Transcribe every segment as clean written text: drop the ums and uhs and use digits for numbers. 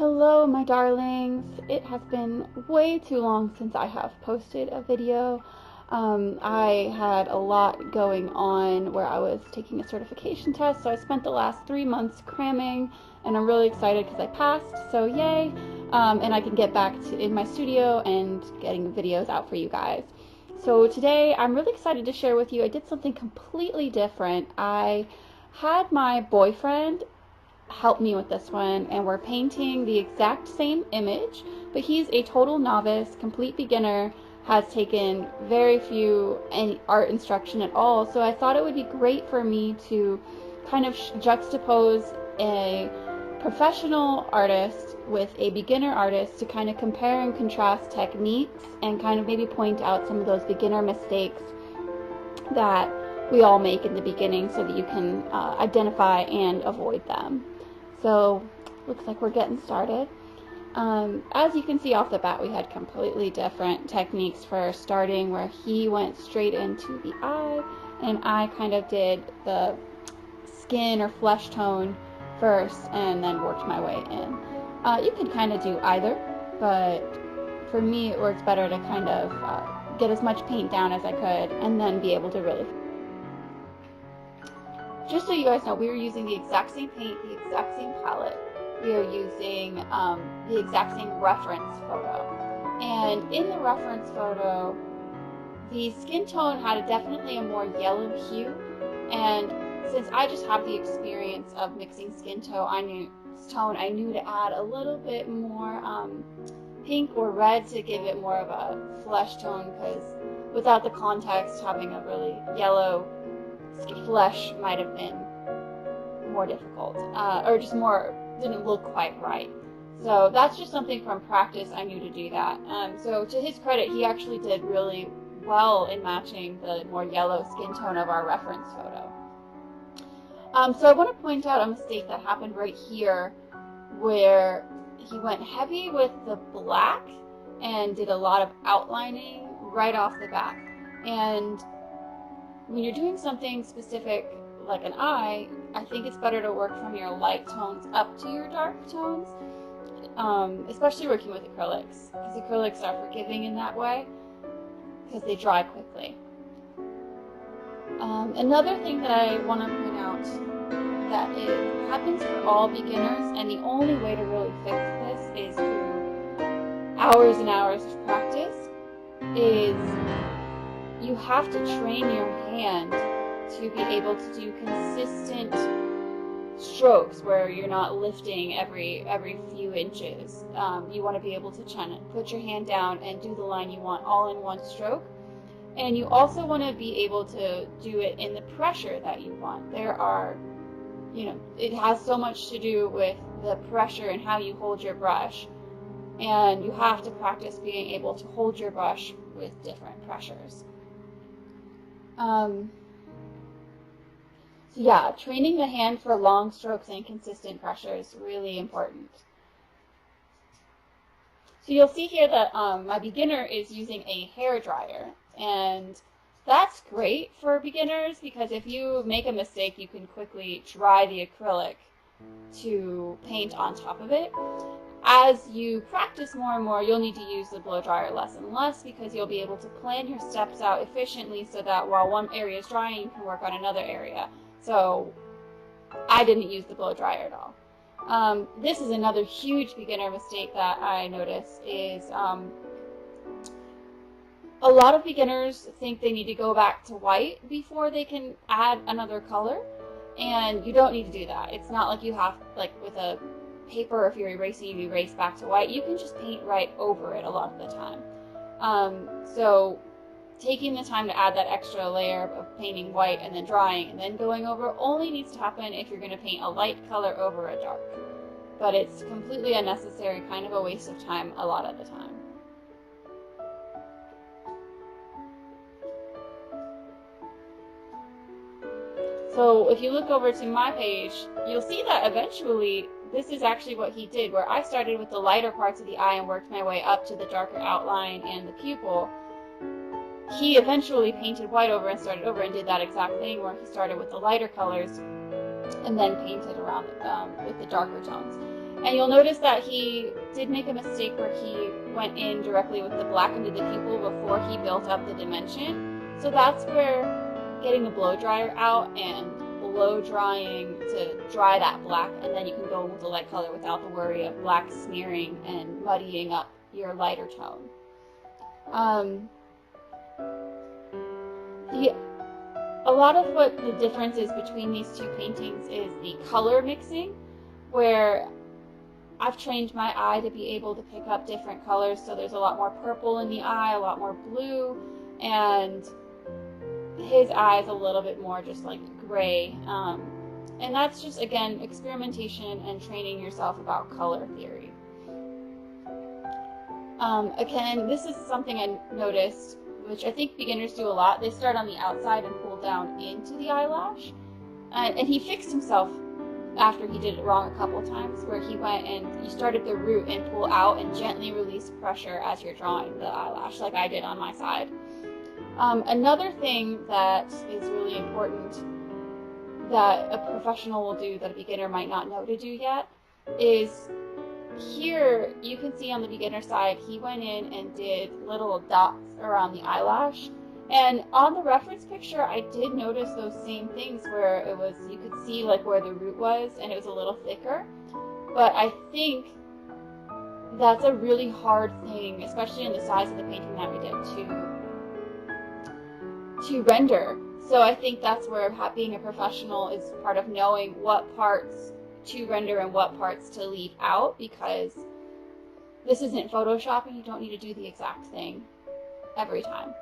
Hello, my darlings. It has been way too long since I have posted a video. I had a lot going on where I was taking a certification test, so I spent the last 3 months cramming, and I'm really excited because I passed, so yay. And I can get back in my studio and getting videos out for you guys. So today I'm really excited to share with you, I did something completely different. I had my boyfriend help me with this one, and we're painting the exact same image, but he's a total novice, complete beginner, has taken very few any art instruction at all, so I thought it would be great for me to kind of juxtapose a professional artist with a beginner artist to kind of compare and contrast techniques and kind of maybe point out some of those beginner mistakes that we all make in the beginning so that you can identify and avoid them. So, looks like we're getting started. As you can see off the bat, we had completely different techniques for starting, where he went straight into the eye, and I kind of did the skin or flesh tone first, and then worked my way in. You could kind of do either, but for me it works better to kind of get as much paint down as I could, and then be able to really... Just so you guys know, we are using the exact same paint, the exact same palette. We are using the exact same reference photo. And in the reference photo, the skin tone had definitely a more yellow hue. And since I just have the experience of mixing skin tone, I knew to add a little bit more pink or red to give it more of a flesh tone, because without the context, having a really yellow flesh might have been more difficult, or just more, didn't look quite right. So that's just something from practice. I knew to do that. So to his credit, he actually did really well in matching the more yellow skin tone of our reference photo. So I want to point out a mistake that happened right here, where he went heavy with the black and did a lot of outlining right off the bat. And when you're doing something specific like an eye, I think it's better to work from your light tones up to your dark tones, especially working with acrylics, because acrylics are forgiving in that way because they dry quickly. Another thing that I want to point out that it happens for all beginners, and the only way to really fix this is through hours and hours of practice, is you have to train your hand to be able to do consistent strokes where you're not lifting every few inches. You want to be able to put your hand down and do the line you want all in one stroke. And you also want to be able to do it in the pressure that you want. It has so much to do with the pressure and how you hold your brush. And you have to practice being able to hold your brush with different pressures. So yeah, training the hand for long strokes and consistent pressure is really important. So you'll see here that my beginner is using a hair dryer, and that's great for beginners because if you make a mistake, you can quickly dry the acrylic to paint on top of it. As you practice more and more, you'll need to use the blow dryer less and less, because you'll be able to plan your steps out efficiently so that while one area is drying, you can work on another area. So I didn't use the blow dryer at all. This is another huge beginner mistake that I noticed is a lot of beginners think they need to go back to white before they can add another color, and you don't need to do that. It's not like you have, like with a paper, if you're erasing, you erase back to white. You can just paint right over it a lot of the time. So taking the time to add that extra layer of painting white and then drying and then going over only needs to happen if you're going to paint a light color over a dark. But it's completely unnecessary, kind of a waste of time a lot of the time. So if you look over to my page, you'll see that eventually this is actually what he did, where I started with the lighter parts of the eye and worked my way up to the darker outline and the pupil. He eventually painted white over and started over and did that exact thing, where he started with the lighter colors and then painted around with the darker tones. And you'll notice that he did make a mistake where he went in directly with the black into the pupil before he built up the dimension. So that's where getting the blow dryer out and blow drying to dry that black, and then you can go with the light color without the worry of black smearing and muddying up your lighter tone. A lot of what the difference is between these two paintings is the color mixing, where I've trained my eye to be able to pick up different colors, so there's a lot more purple in the eye, a lot more blue, and his eye is a little bit more just like gray. And that's just, again, experimentation and training yourself about color theory. Again, this is something I noticed, which I think beginners do a lot. They start on the outside and pull down into the eyelash. And he fixed himself after he did it wrong a couple times, where he went and you started the root and pull out and gently release pressure as you're drawing the eyelash, like I did on my side. Another thing that is really important that a professional will do that a beginner might not know to do yet is, here you can see on the beginner side, he went in and did little dots around the eyelash. And on the reference picture, I did notice those same things where it was, you could see like where the root was and it was a little thicker. But I think that's a really hard thing, especially in the size of the painting that we did, to render. So I think that's where being a professional is part of knowing what parts to render and what parts to leave out, because this isn't Photoshop and you don't need to do the exact thing every time.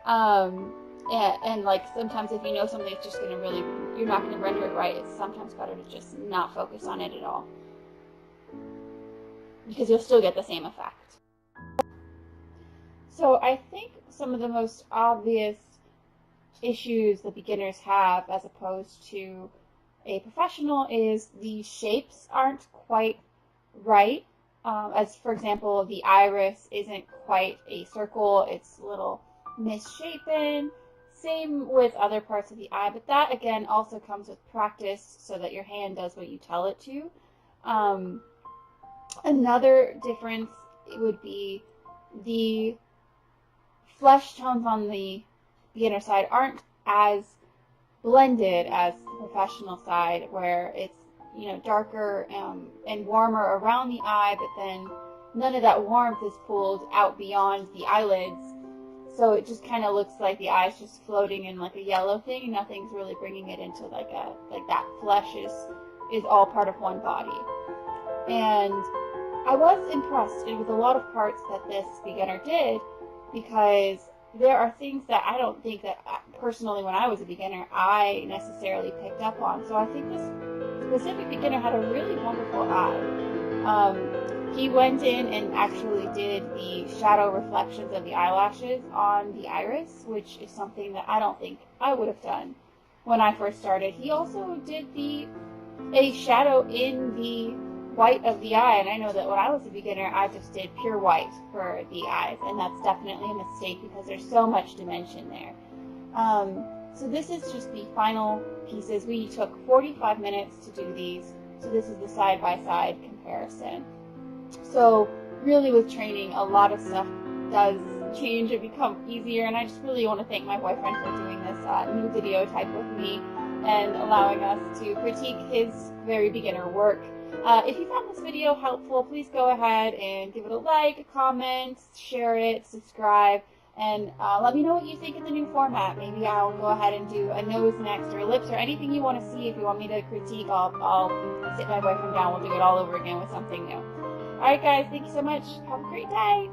And like sometimes if you know something that's just going to really, you're not going to render it right, it's sometimes better to just not focus on it at all, because you'll still get the same effect. So I think some of the most obvious issues that beginners have as opposed to a professional is the shapes aren't quite right. As for example, the iris isn't quite a circle, it's a little misshapen. Same with other parts of the eye, but that again also comes with practice so that your hand does what you tell it to. Another difference would be the flesh tones on the beginner side aren't as blended as the professional side, where it's, you know, darker and warmer around the eye, but then none of that warmth is pulled out beyond the eyelids, so it just kind of looks like the eye's just floating in like a yellow thing, and nothing's really bringing it into like that flesh is all part of one body. And I was impressed with a lot of parts that this beginner did, because there are things that I don't think that personally when I was a beginner I necessarily picked up on. So I think this specific beginner had a really wonderful eye. He went in and actually did the shadow reflections of the eyelashes on the iris, which is something that I don't think I would have done when I first started. He also did a shadow in the white of the eye, and I know that when I was a beginner I just did pure white for the eyes, and that's definitely a mistake because there's so much dimension there. So this is just the final pieces. We took 45 minutes to do these, so this is the side-by-side comparison. So really with training, a lot of stuff does change and become easier, and I just really want to thank my boyfriend for doing this new video type with me and allowing us to critique his very beginner work. If you found this video helpful, please go ahead and give it a like, a comment, share it, subscribe, and let me know what you think of the new format. Maybe I'll go ahead and do a nose next, or lips, or anything you want to see. If you want me to critique, I'll sit my boyfriend down. We'll do it all over again with something new. Alright guys, thank you so much. Have a great day.